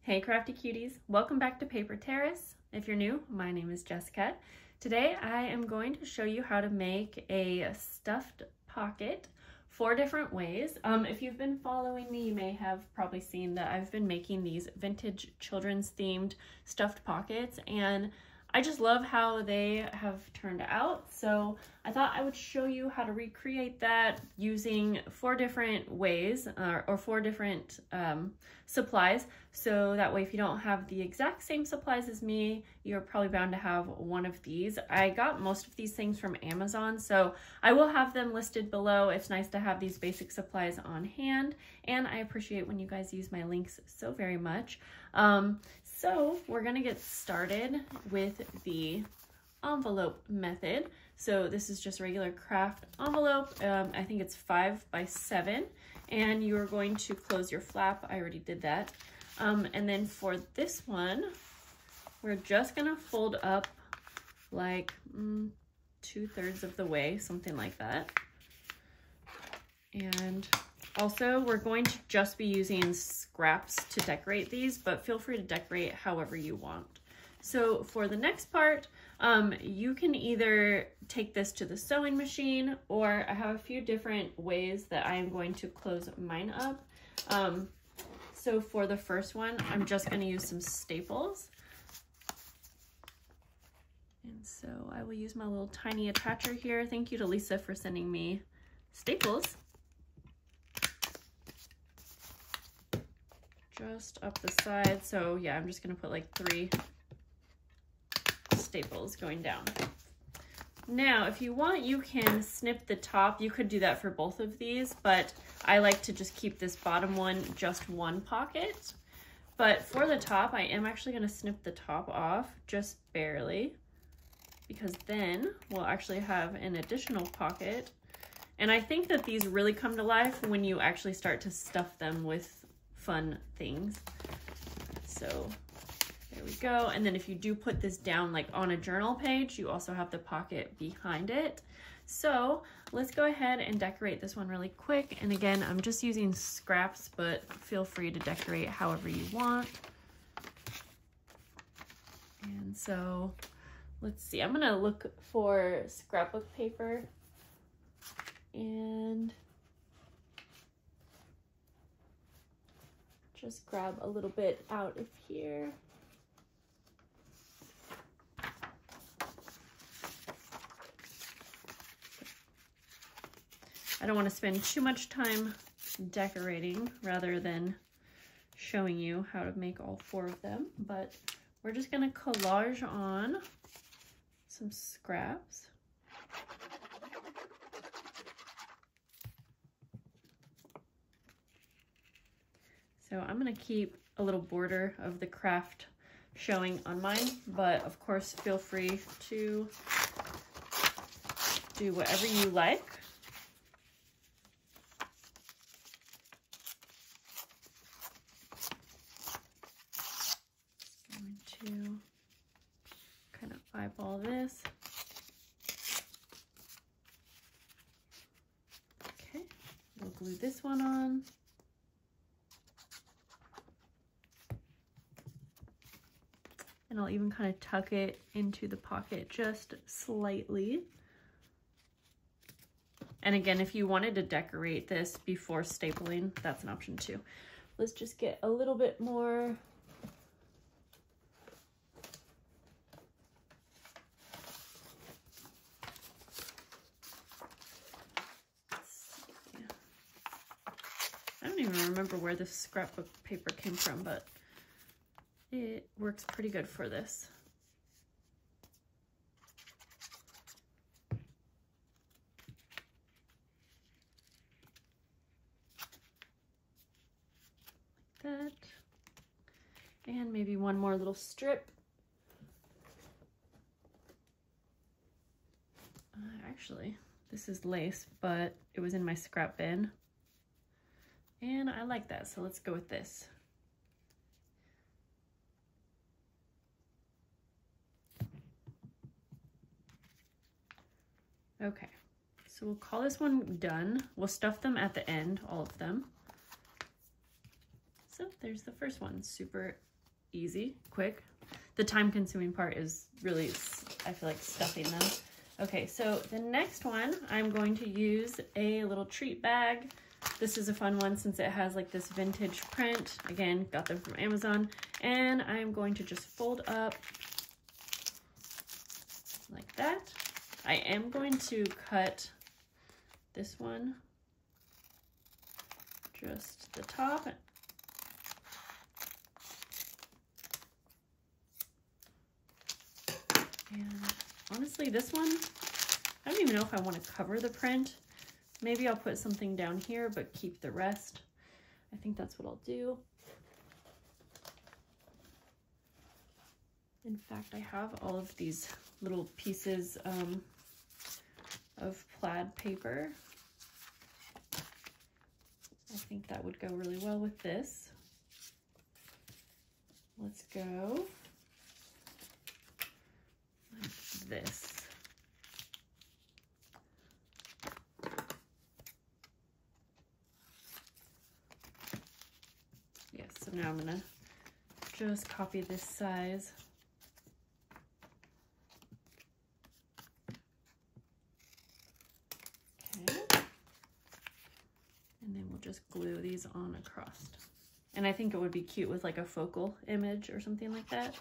Hey crafty cuties, welcome back to Paper Terrace. If you're new, my name is Jessica. Today I am going to show you how to make a stuffed pocket 4 different ways. If you've been following me, you may have probably seen that I've been making these vintage children's themed stuffed pockets, and I just love how they have turned out. So I thought I would show you how to recreate that using 4 different ways or 4 different supplies. So that way, if you don't have the exact same supplies as me, you're probably bound to have one of these. I got most of these things from Amazon, so I will have them listed below. It's nice to have these basic supplies on hand, and I appreciate when you guys use my links so very much. So we're gonna get started with the envelope method. So this is just a regular craft envelope. I think it's 5 by 7, and you are going to close your flap. I already did that. And then for this one, we're just gonna fold up like 2/3 of the way, something like that. And also, we're going to just be using scraps to decorate these, but feel free to decorate however you want. So for the next part, you can either take this to the sewing machine, or I have a few different ways that I am going to close mine up. So for the first one, I'm just going to use some staples. And so I will use my little tiny attacher here. Thank you to Lisa for sending me staples. Just up the side. So yeah, I'm just gonna put like 3 staples going down. Now, if you want, you can snip the top. You could do that for both of these, but I like to just keep this bottom one just one pocket. But for the top, I am actually gonna snip the top off just barely, because then we'll actually have an additional pocket. And I think that these really come to life when you actually start to stuff them with fun things. So there we go. And then if you do put this down like on a journal page, you also have the pocket behind it. So let's go ahead and decorate this one really quick. And again, I'm just using scraps, but feel free to decorate however you want. And so let's see, I'm gonna look for scrapbook paper and just grab a little bit out of here. I don't want to spend too much time decorating rather than showing you how to make all 4 of them, but we're just going to collage on some scraps. So I'm gonna keep a little border of the craft showing on mine, but of course feel free to do whatever you like. Going to kind of eyeball this. Okay, we'll glue this one on. And I'll even kind of tuck it into the pocket just slightly. And again, if you wanted to decorate this before stapling, that's an option too. Let's just get a little bit more. I don't even remember where this scrapbook paper came from, but it works pretty good for this. Like that. And maybe one more little strip. Actually, this is lace, but it was in my scrap bin. And I like that, so let's go with this. Okay, so we'll call this one done. We'll stuff them at the end, all of them. So there's the first one, super easy, quick. The time-consuming part is really, I feel like, stuffing them. Okay, so the next one, I'm going to use a little treat bag. This is a fun one since it has like this vintage print. Again, got them from Amazon. And I'm going to just fold up like that. I am going to cut this one, just the top. And honestly, this one, I don't even know if I want to cover the print. Maybe I'll put something down here, but keep the rest. I think that's what I'll do. In fact, I have all of these little pieces of plaid paper. I think that would go really well with this. Let's go like this. Yes, so now I'm gonna just copy this size. Okay. And then we'll just glue these on across. And I think it would be cute with like a focal image or something like that,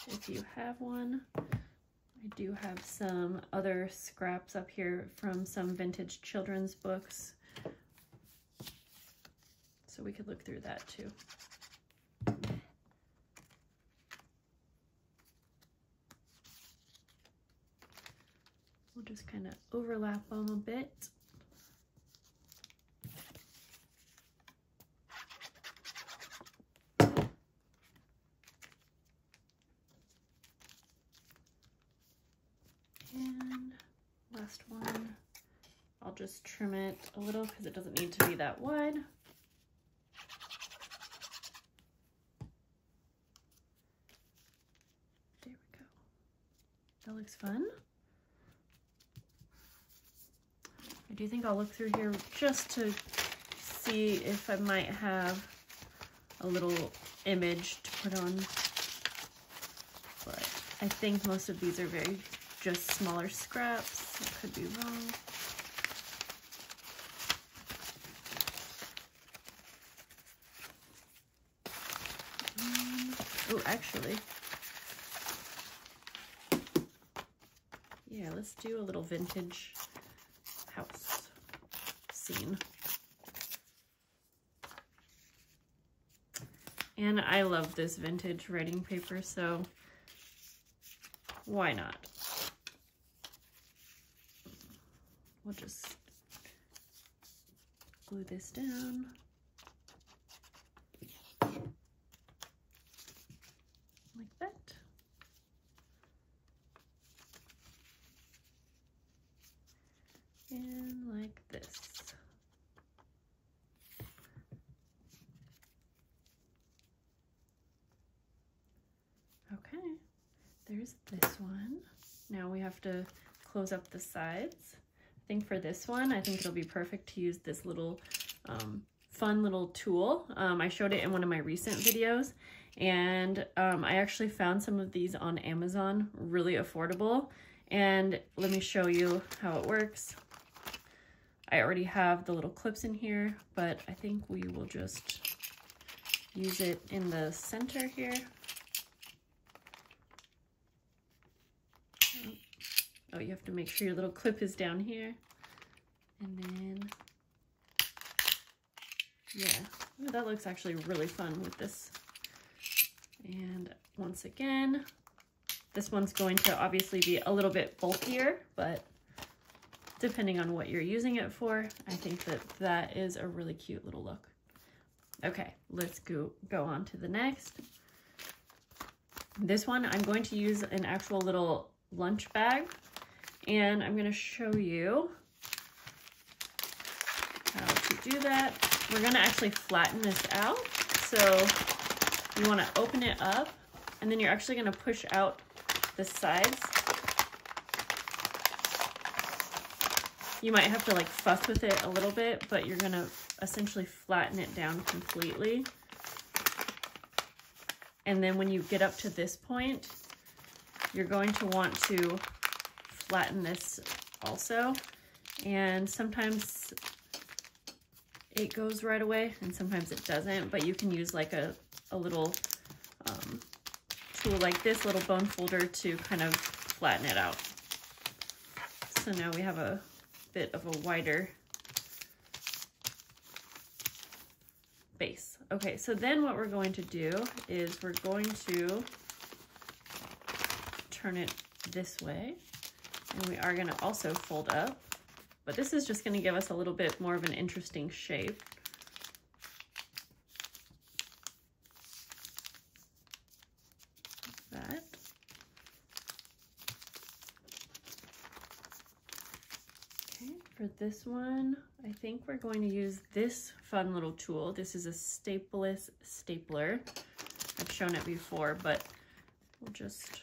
if you have one. I do have some other scraps up here from some vintage children's books, so we could look through that too. We'll just kind of overlap them a bit. And last one, I'll just trim it a little because it doesn't need to be that wide. There we go. That looks fun. I do think I'll look through here just to see if I might have a little image to put on, but I think most of these are just smaller scraps. I could be wrong. Oh, actually, yeah, let's do a little vintage house scene. And I love this vintage writing paper, so why not? We'll just glue this down. Like that. And like this. Okay, there's this one. Now we have to close up the sides. I think for this one, I think it'll be perfect to use this little fun little tool. I showed it in one of my recent videos, and I actually found some of these on Amazon, really affordable. And let me show you how it works. I already have the little clips in here, but I think we will just use it in the center here. Oh, you have to make sure your little clip is down here. And then, yeah, ooh, that looks actually really fun with this. And once again, this one's going to obviously be a little bit bulkier, but depending on what you're using it for, I think that that is a really cute little look. Okay, let's go on to the next. This one, I'm going to use an actual little lunch bag, and I'm going to show you how to do that. We're going to actually flatten this out. So you want to open it up, and then you're actually going to push out the sides. You might have to like fuss with it a little bit, but you're going to essentially flatten it down completely. And then when you get up to this point, you're going to want to flatten this also. And sometimes it goes right away and sometimes it doesn't, but you can use like a little tool like this little bone folder to kind of flatten it out. So now we have a bit of a wider base. Okay, so then what we're going to do is we're going to turn it this way, and we are going to also fold up, but this is just going to give us a little bit more of an interesting shape. Like that. Okay, for this one, I think we're going to use this fun little tool. This is a stapleless stapler. I've shown it before, but we'll just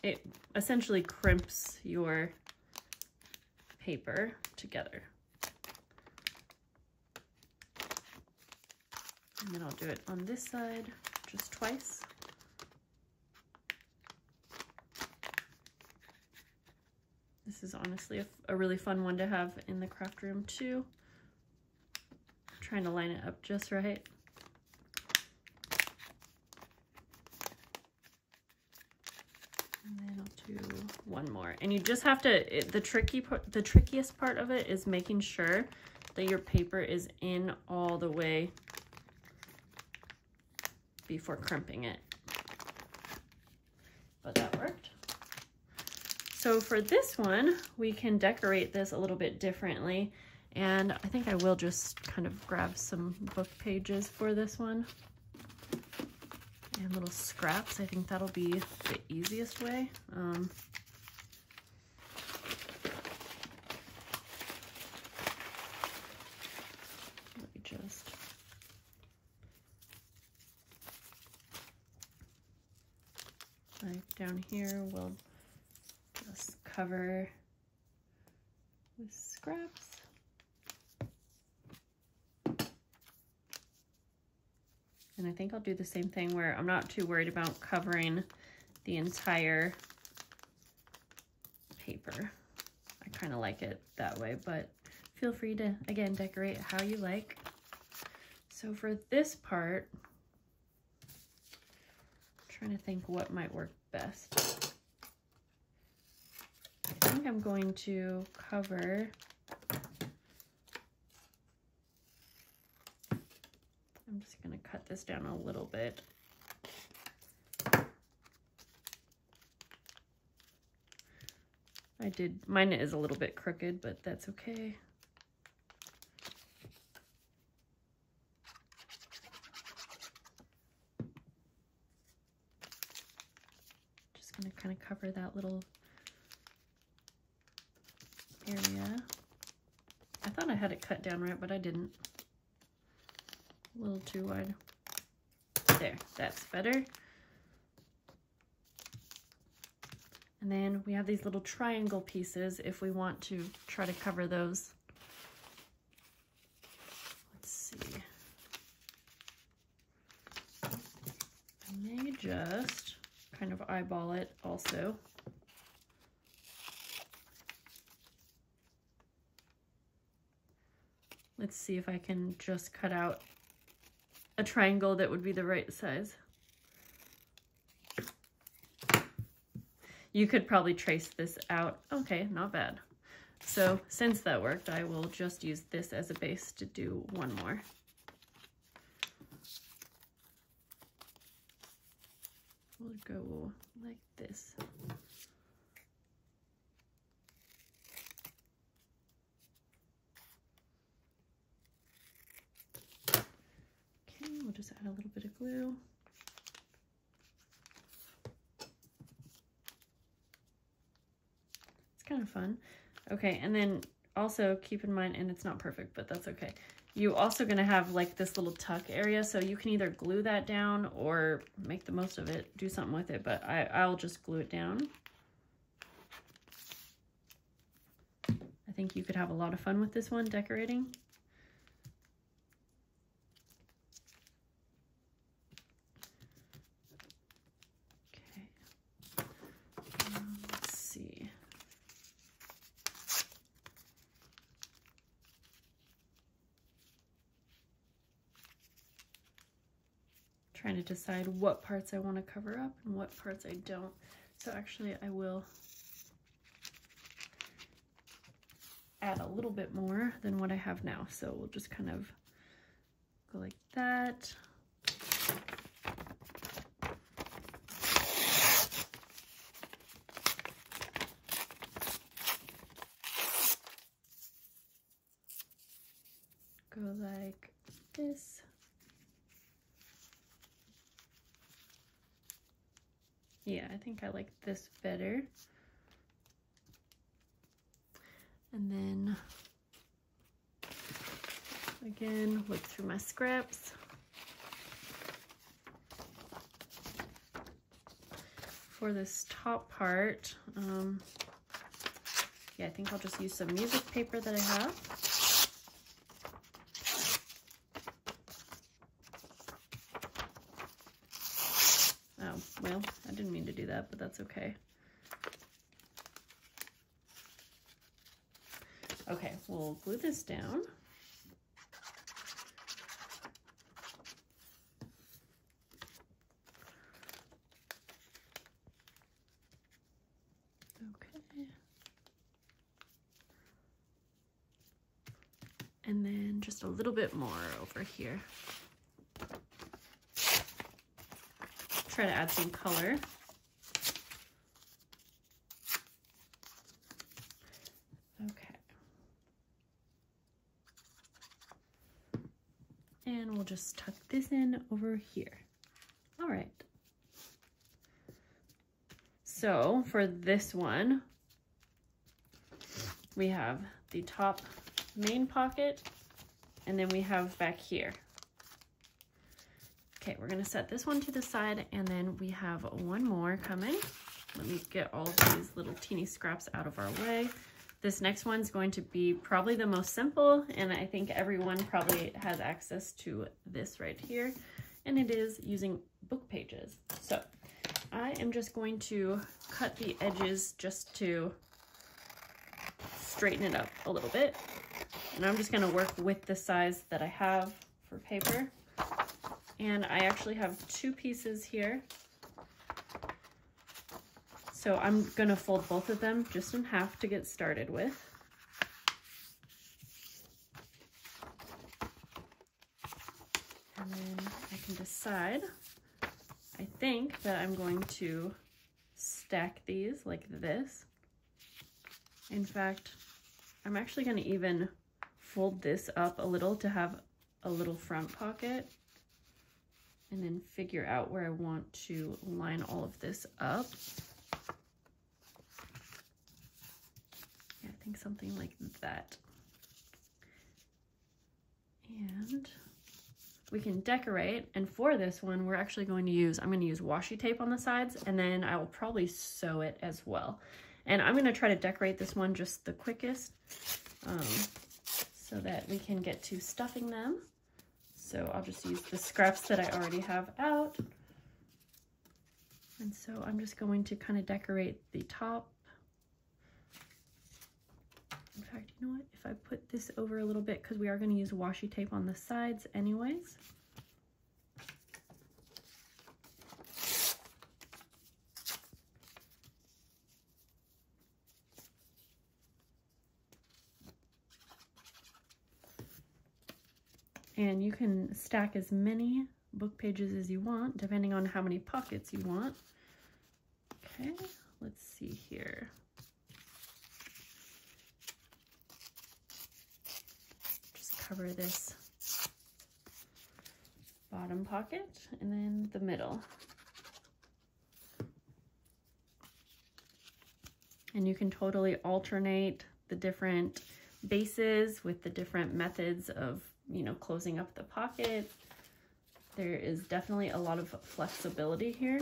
it essentially crimps your paper together. And then I'll do it on this side just twice. This is honestly a really fun one to have in the craft room too. I'm trying to line it up just right. And then I'll do one more. And you just have to, the trickiest part of it is making sure that your paper is in all the way before crimping it. But that worked. So for this one, we can decorate this a little bit differently. And I think I will just kind of grab some book pages for this one. And little scraps. I think that'll be the easiest way. Let me just... like down here, we'll just cover with scraps. And I think I'll do the same thing where I'm not too worried about covering the entire paper. I kind of like it that way, but feel free to, again, decorate how you like. So for this part, I'm trying to think what might work best. I think I'm going to cover, I'm just going to cut this down a little bit. Mine is a little bit crooked, but that's okay. Just going to kind of cover that little area. I thought I had it cut down right, but I didn't. A little too wide. There, that's better. And then we have these little triangle pieces if we want to try to cover those. Let's see. I may just kind of eyeball it also. Let's see if I can just cut out a triangle that would be the right size. You could probably trace this out. Okay, not bad. So since that worked, I will just use this as a base to do one more. We'll go like this. We'll just add a little bit of glue. It's kind of fun. Okay, and then also keep in mind, and it's not perfect, but that's okay. You're also gonna have like this little tuck area, so you can either glue that down or make the most of it, do something with it, but I'll just glue it down. I think you could have a lot of fun with this one decorating. Okay, let's see. Trying to decide what parts I want to cover up and what parts I don't. So actually I will add a little bit more than what I have now. So we'll just kind of go like that. Go like this. Yeah, I think I like this better. And then, again, look through my scripts. For this top part, yeah, I think I'll just use some music paper that I have. Oh, well, I didn't mean to do that, but that's okay. Okay, we'll glue this down. Okay. And then just a little bit more over here. Try to add some color. Okay. And we'll just tuck this in over here. All right. So for this one, we have the top main pocket, and then we have back here. Okay, we're gonna set this one to the side, and then we have one more coming. Let me get all of these little teeny scraps out of our way. This next one's going to be probably the most simple, and I think everyone probably has access to this right here, and it is using book pages. So I am just going to cut the edges just to straighten it up a little bit. And I'm just gonna work with the size that I have for paper. And I actually have 2 pieces here. So I'm gonna fold both of them just in half to get started with. And then I can decide, I think that I'm going to stack these like this. In fact, I'm actually gonna even fold this up a little to have a little front pocket, and then figure out where I want to line all of this up. Yeah, I think something like that. And we can decorate, and for this one, we're actually going to use, I'm gonna use washi tape on the sides, and then I will probably sew it as well. And I'm gonna try to decorate this one just the quickest, so that we can get to stuffing them. So I'll just use the scraps that I already have out. And so I'm just going to kind of decorate the top. In fact, you know what? If I put this over a little bit, because we are going to use washi tape on the sides anyways. And you can stack as many book pages as you want, depending on how many pockets you want. Okay, let's see here. Just cover this bottom pocket and then the middle. And you can totally alternate the different bases with the different methods of, you know, closing up the pocket. There is definitely a lot of flexibility here.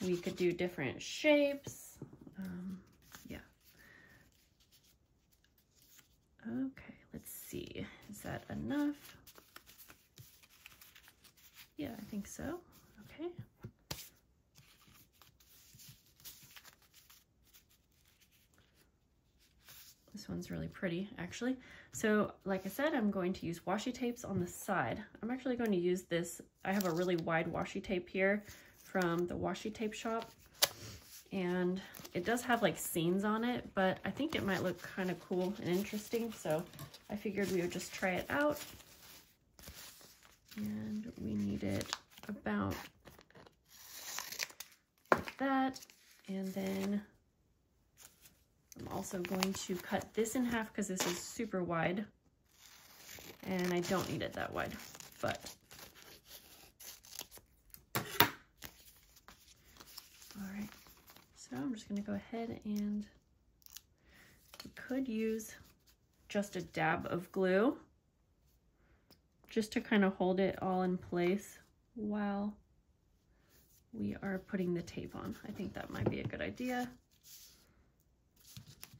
We could do different shapes. Yeah. Okay, let's see. Is that enough? Yeah, I think so. Okay. This one's really pretty, actually. So, like I said, I'm going to use washi tapes on the side. I'm actually going to use this. I have a really wide washi tape here from the washi tape shop. And it does have like seams on it, but I think it might look kind of cool and interesting. So I figured we would just try it out. And we need it about like that. And then I'm also going to cut this in half because this is super wide. And I don't need it that wide, but all right. So I'm just going to go ahead and we could use just a dab of glue just to kind of hold it all in place while we are putting the tape on. I think that might be a good idea.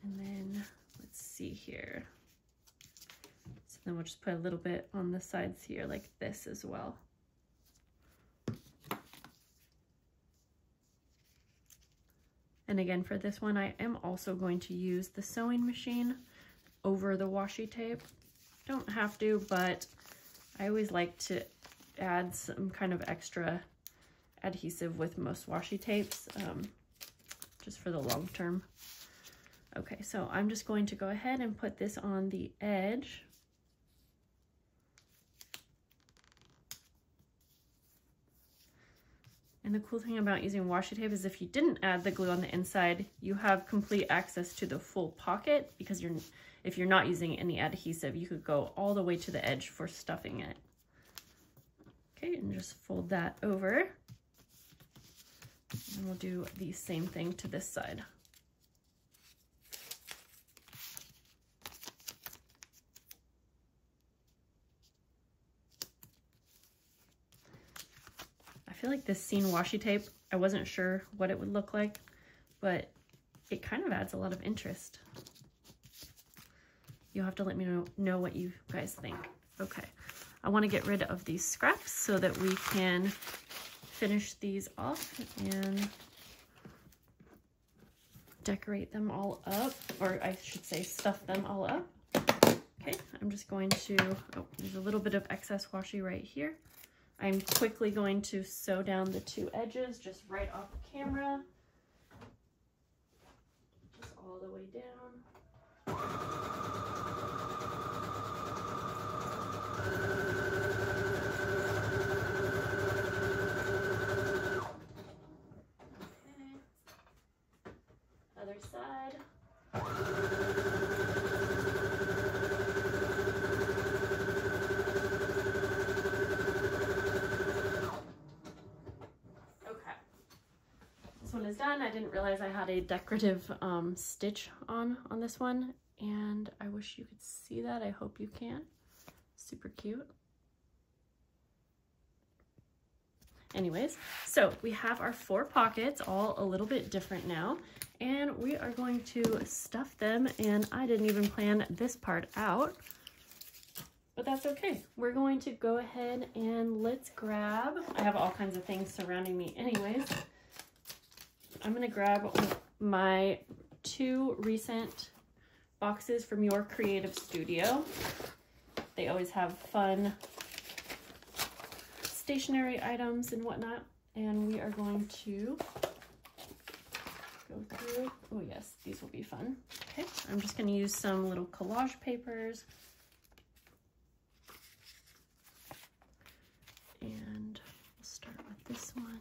And then let's see here. So then we'll just put a little bit on the sides here like this as well. And again, for this one, I am also going to use the sewing machine over the washi tape. Don't have to, but I always like to add some kind of extra adhesive with most washi tapes, just for the long term. Okay, so I'm just going to go ahead and put this on the edge. And the cool thing about using washi tape is if you didn't add the glue on the inside, you have complete access to the full pocket because if you're not using any adhesive, you could go all the way to the edge for stuffing it. Okay, and just fold that over. And we'll do the same thing to this side. I feel like this seam washi tape, I wasn't sure what it would look like, but it kind of adds a lot of interest. You'll have to let me know what you guys think. Okay, I want to get rid of these scraps so that we can finish these off and decorate them all up, or I should say stuff them all up. Okay, I'm just going to, oh, there's a little bit of excess washi right here. I'm quickly going to sew down the two edges just right off camera. Just all the way down. Okay. Other side. This one is done. I didn't realize I had a decorative stitch on this one, and I wish you could see that. I hope you can. Super cute. Anyways, so we have our 4 pockets, all a little bit different now, and we are going to stuff them, and I didn't even plan this part out, but that's okay. We're going to go ahead and let's grab, I have all kinds of things surrounding me anyways. I'm gonna grab my 2 recent boxes from Your Creative Studio. They always have fun stationery items and whatnot. And we are going to go through, oh yes, these will be fun. Okay, I'm just gonna use some little collage papers. And we'll start with this one.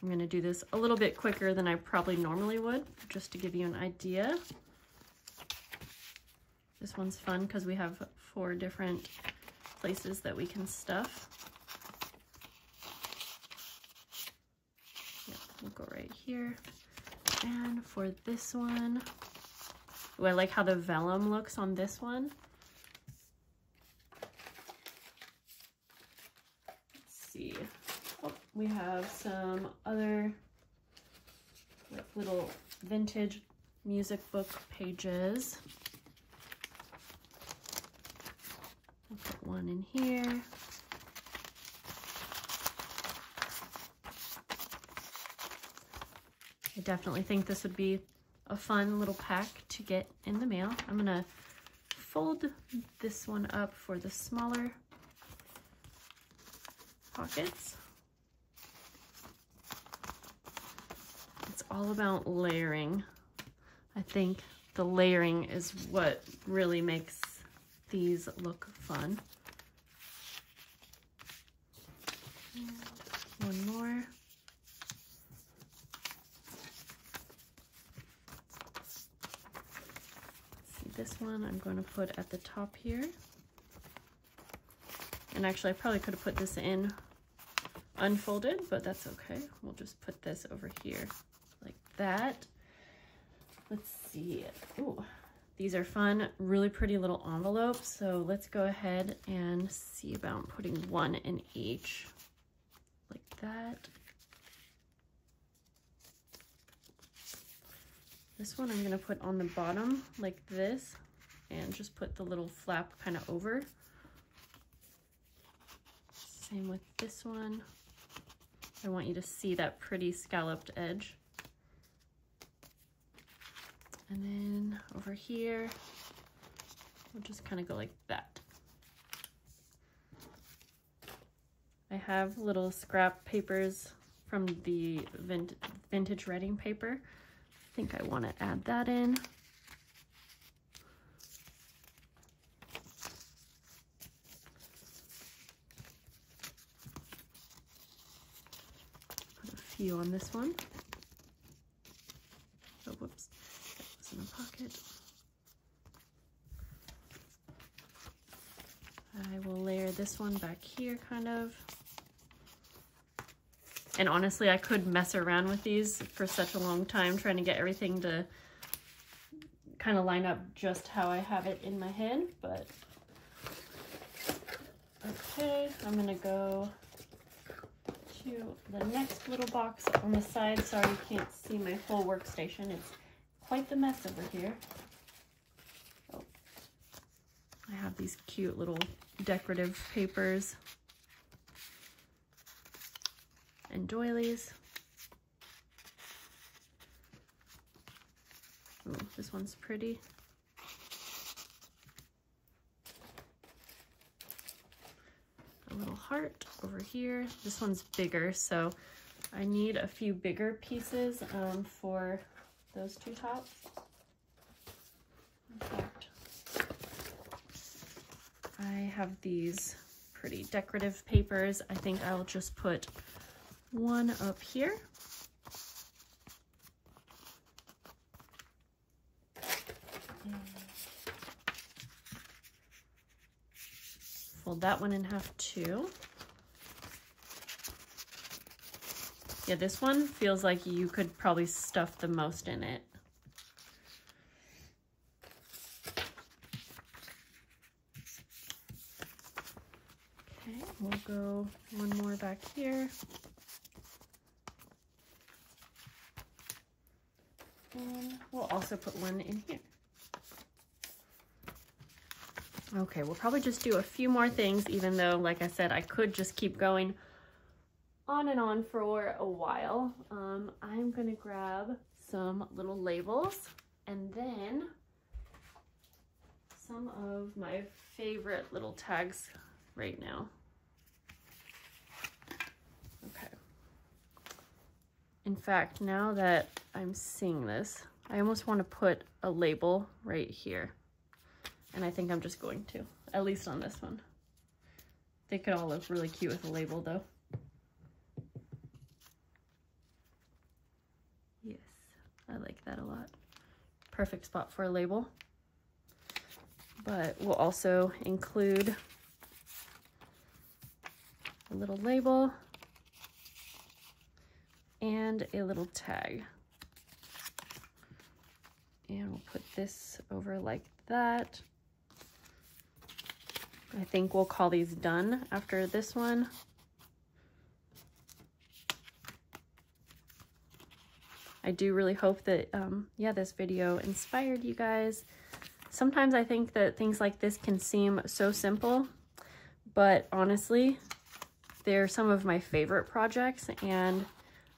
I'm going to do this a little bit quicker than I probably normally would, just to give you an idea. This one's fun because we have 4 different places that we can stuff. Yeah, we'll go right here. And for this one, ooh, I like how the vellum looks on this one. see. Oh, we have some other like little vintage music book pages. I'll put one in here. I definitely think this would be a fun little pack to get in the mail. I'm gonna fold this one up for the smaller pockets. It's all about layering. I think the layering is what really makes these look fun. And one more. This one I'm going to put at the top here. And actually I probably could have put this in unfolded, but that's okay. We'll just put this over here like that. Let's see. Ooh, these are fun, really pretty little envelopes. So let's go ahead and see about putting one in each like that. This one I'm gonna put on the bottom like this and just put the little flap kind of over. Same with this one. I want you to see that pretty scalloped edge. And then over here, we'll just kind of go like that. I have little scrap papers from the vintage writing paper. I think I want to add that in. Put a few on this one. Oh, whoops, that was in the pocket. I will layer this one back here kind of. And honestly, I could mess around with these for such a long time trying to get everything to kind of line up just how I have it in my head, but okay, I'm gonna go to the next little box on the side. Sorry you can't see my whole workstation. It's quite the mess over here. Oh, I have these cute little decorative papers and doilies. Ooh, this one's pretty. A little heart over here. This one's bigger, so I need a few bigger pieces for those two tops. In fact, I have these pretty decorative papers. I think I'll just put one up here. Fold that one in half too. Yeah, this one feels like you could probably stuff the most in it. Okay, we'll go one more back here. And we'll also put one in here. Okay, we'll probably just do a few more things, even though, like I said, I could just keep going on and on for a while. I'm gonna grab some little labels and then some of my favorite little tags right now. Okay. In fact, now that I'm seeing this, I almost want to put a label right here. And I think I'm just going to, at least on this one. They could all look really cute with a label though. Yes, I like that a lot. Perfect spot for a label. But we'll also include a little label and a little tag. And we'll put this over like that. I think we'll call these done after this one. I do really hope that, yeah, this video inspired you guys. Sometimes I think that things like this can seem so simple, but honestly, they're some of my favorite projects, and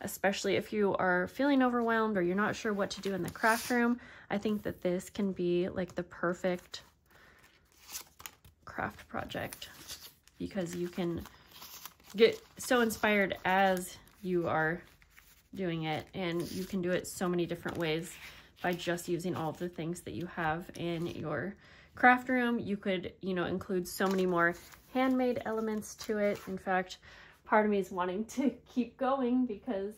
especially if you are feeling overwhelmed or you're not sure what to do in the craft room, I think that this can be like the perfect craft project, because you can get so inspired as you are doing it, and you can do it so many different ways by just using all of the things that you have in your craft room. You could, you know, include so many more handmade elements to it. In fact, part of me is wanting to keep going because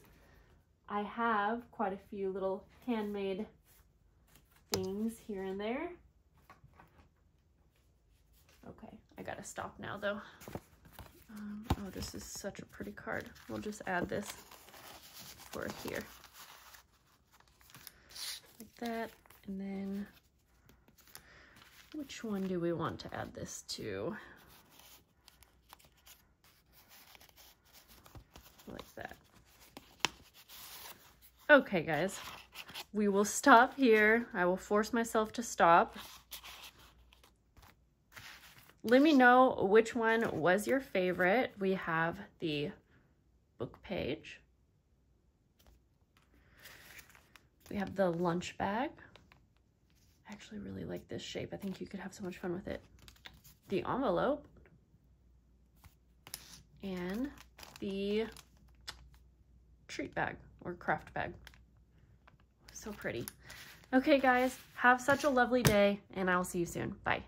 I have quite a few little handmade things here and there. Okay, I gotta stop now though. Oh, this is such a pretty card. We'll just add this for here. Like that. And then, which one do we want to add this to? Like that. Okay, guys. We will stop here. I will force myself to stop. Let me know which one was your favorite. We have the book page. We have the lunch bag. I actually really like this shape. I think you could have so much fun with it. The envelope. And the treat bag or craft bag. So pretty. Okay, guys, have such a lovely day, and I'll see you soon. Bye.